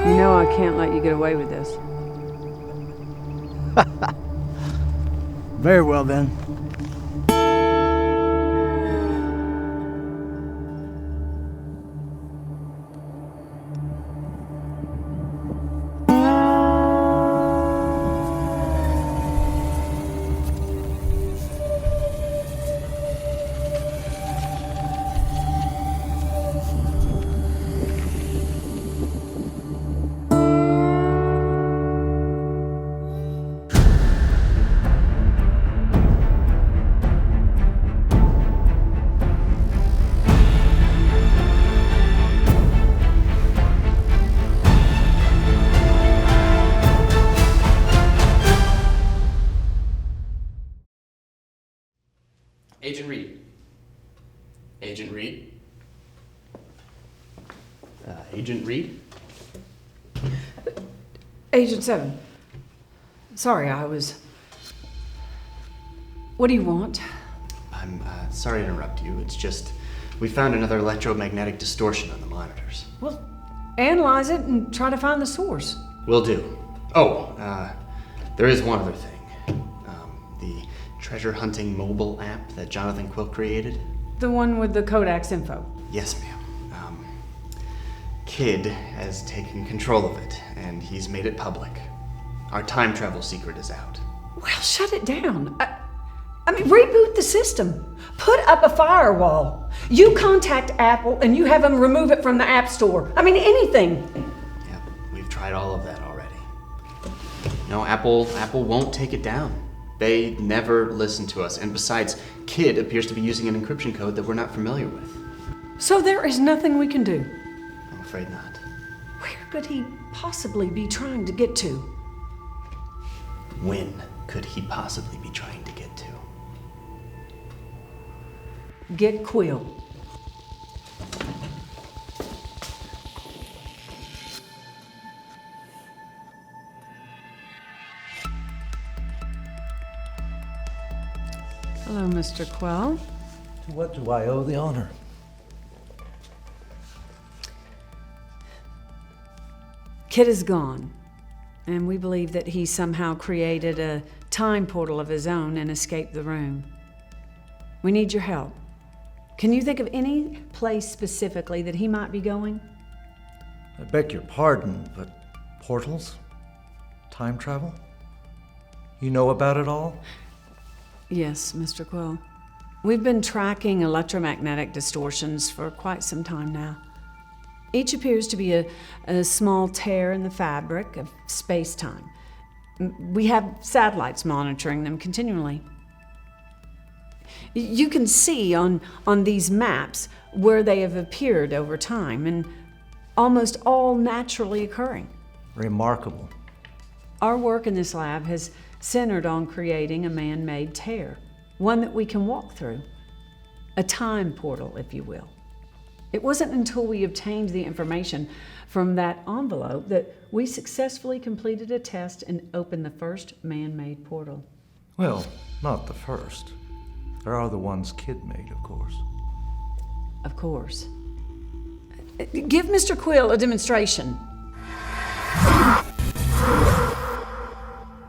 You know I can't let you get away with this. Very well then. Agent Reed. Agent Reed? Agent Reed? Agent 7. Sorry, What do you want? I'm sorry to interrupt you. It's just, we found another electromagnetic distortion on the monitors. Well, analyze it and try to find the source. Will do. Oh, there is one other thing. The treasure hunting mobile app that Jonathan Quill created. The one with the Kodak's info. Yes, ma'am. Kid has taken control of it, and he's made it public. Our time travel secret is out. Well, shut it down. I mean, reboot the system. Put up a firewall. You contact Apple and you have them remove it from the App Store. I mean, anything. Yep, we've tried all of that already. No, Apple won't take it down. They never listen to us, and besides, Kid appears to be using an encryption code that we're not familiar with. So there is nothing we can do. I'm afraid not. Where could he possibly be trying to get to? When could he possibly be trying to get to? Get Quill. Hello, Mr. Quill. To what do I owe the honor? Kid is gone, and we believe that he somehow created a time portal of his own and escaped the room. We need your help. Can you think of any place specifically that he might be going? I beg your pardon, but portals? Time travel? You know about it all? Yes, Mr. Quill. We've been tracking electromagnetic distortions for quite some time now. Each appears to be a small tear in the fabric of space-time. We have satellites monitoring them continually. You can see on these maps where they have appeared over time, and almost all naturally occurring. Remarkable. Our work in this lab has centered on creating a man-made tear, one that we can walk through. A time portal, if you will. It wasn't until we obtained the information from that envelope that we successfully completed a test and opened the first man-made portal. Well, not the first. There are the ones Kid made, of course. Of course. Give Mr. Quill a demonstration.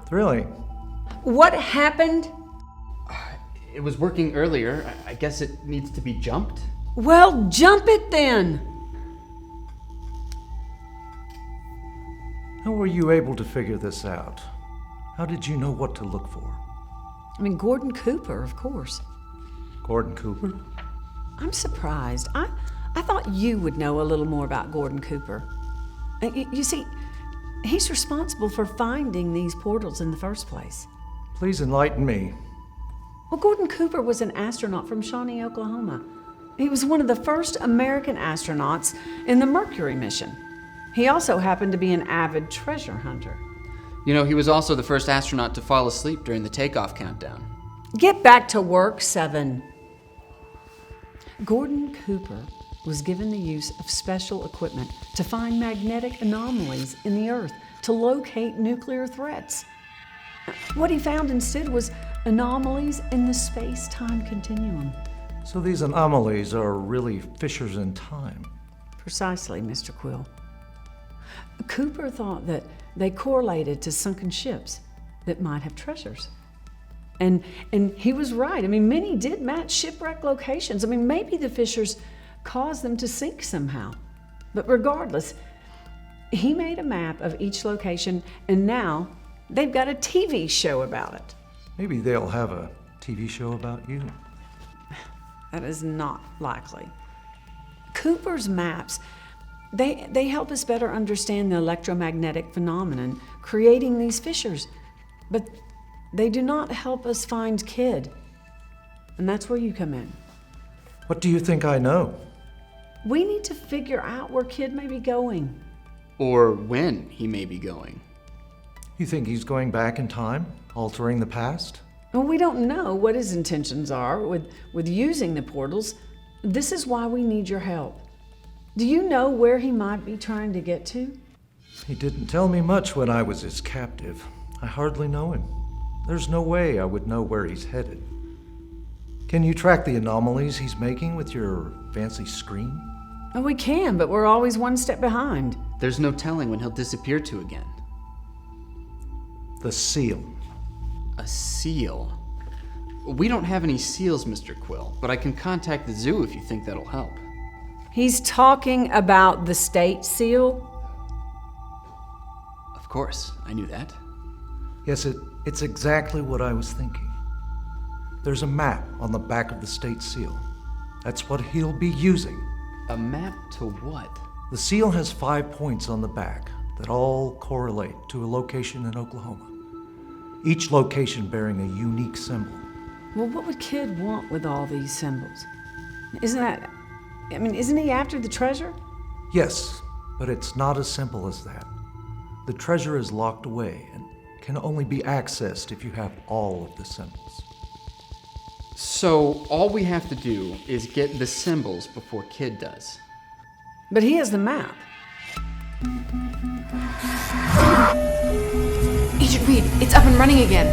Thrilling. What happened? It was working earlier. I guess it needs to be jumped? Well, jump it then. How were you able to figure this out? How did you know what to look for? I mean, Gordon Cooper, of course. Gordon Cooper? I'm surprised. I thought you would know a little more about Gordon Cooper. You see, he's responsible for finding these portals in the first place. Please enlighten me. Well, Gordon Cooper was an astronaut from Shawnee, Oklahoma. He was one of the first American astronauts in the Mercury mission. He also happened to be an avid treasure hunter. You know, he was also the first astronaut to fall asleep during the takeoff countdown. Get back to work, Seven. Gordon Cooper was given the use of special equipment to find magnetic anomalies in the Earth to locate nuclear threats. What he found instead was anomalies in the space-time continuum. So these anomalies are really fissures in time. Precisely, Mr. Quill. Cooper thought that they correlated to sunken ships that might have treasures. And he was right. I mean, many did match shipwreck locations. I mean, maybe the fissures caused them to sink somehow. But regardless, he made a map of each location, and now they've got a TV show about it. Maybe they'll have a TV show about you. That is not likely. Cooper's maps, they help us better understand the electromagnetic phenomenon creating these fissures, but they do not help us find Kid. And that's where you come in. What do you think I know? We need to figure out where Kid may be going. Or when he may be going. You think he's going back in time, altering the past? Well, we don't know what his intentions are with using the portals. This is why we need your help. Do you know where he might be trying to get to? He didn't tell me much when I was his captive. I hardly know him. There's no way I would know where he's headed. Can you track the anomalies he's making with your fancy screen? Oh, we can, but we're always one step behind. There's no telling when he'll disappear to again. The seal. A seal? We don't have any seals, Mr. Quill, but I can contact the zoo if you think that'll help. He's talking about the state seal? Of course, I knew that. Yes, it's exactly what I was thinking. There's a map on the back of the state seal. That's what he'll be using. A map to what? The seal has 5 points on the back that all correlate to a location in Oklahoma. Each location bearing a unique symbol. Well, what would Kid want with all these symbols? Isn't he after the treasure? Yes, but it's not as simple as that. The treasure is locked away and can only be accessed if you have all of the symbols. So all we have to do is get the symbols before Kid does. But he has the map. Agent Reed, it's up and running again.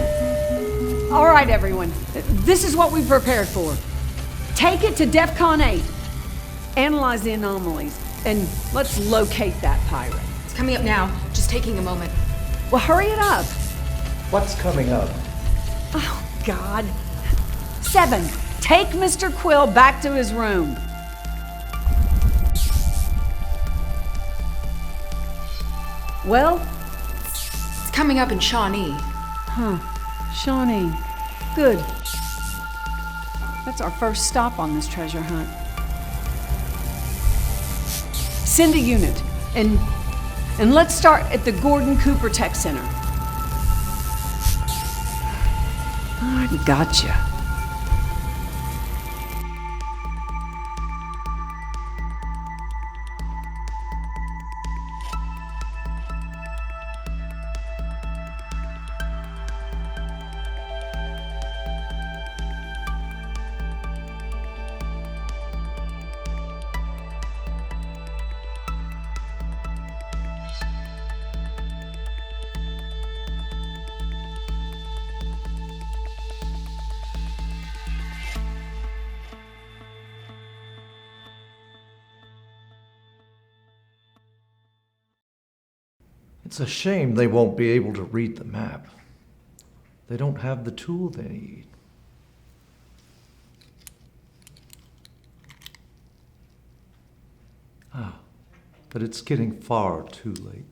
All right, everyone. This is what we've prepared for. Take it to DEFCON 8. Analyze the anomalies, and let's locate that pirate. It's coming up now, just taking a moment. Well, hurry it up. What's coming up? Oh, God. 7. Take Mr. Quill back to his room. Well? It's coming up in Shawnee. Shawnee. Good. That's our first stop on this treasure hunt. Send a unit, and let's start at the Gordon Cooper Tech Center. I gotcha. It's a shame they won't be able to read the map. They don't have the tool they need. But it's getting far too late.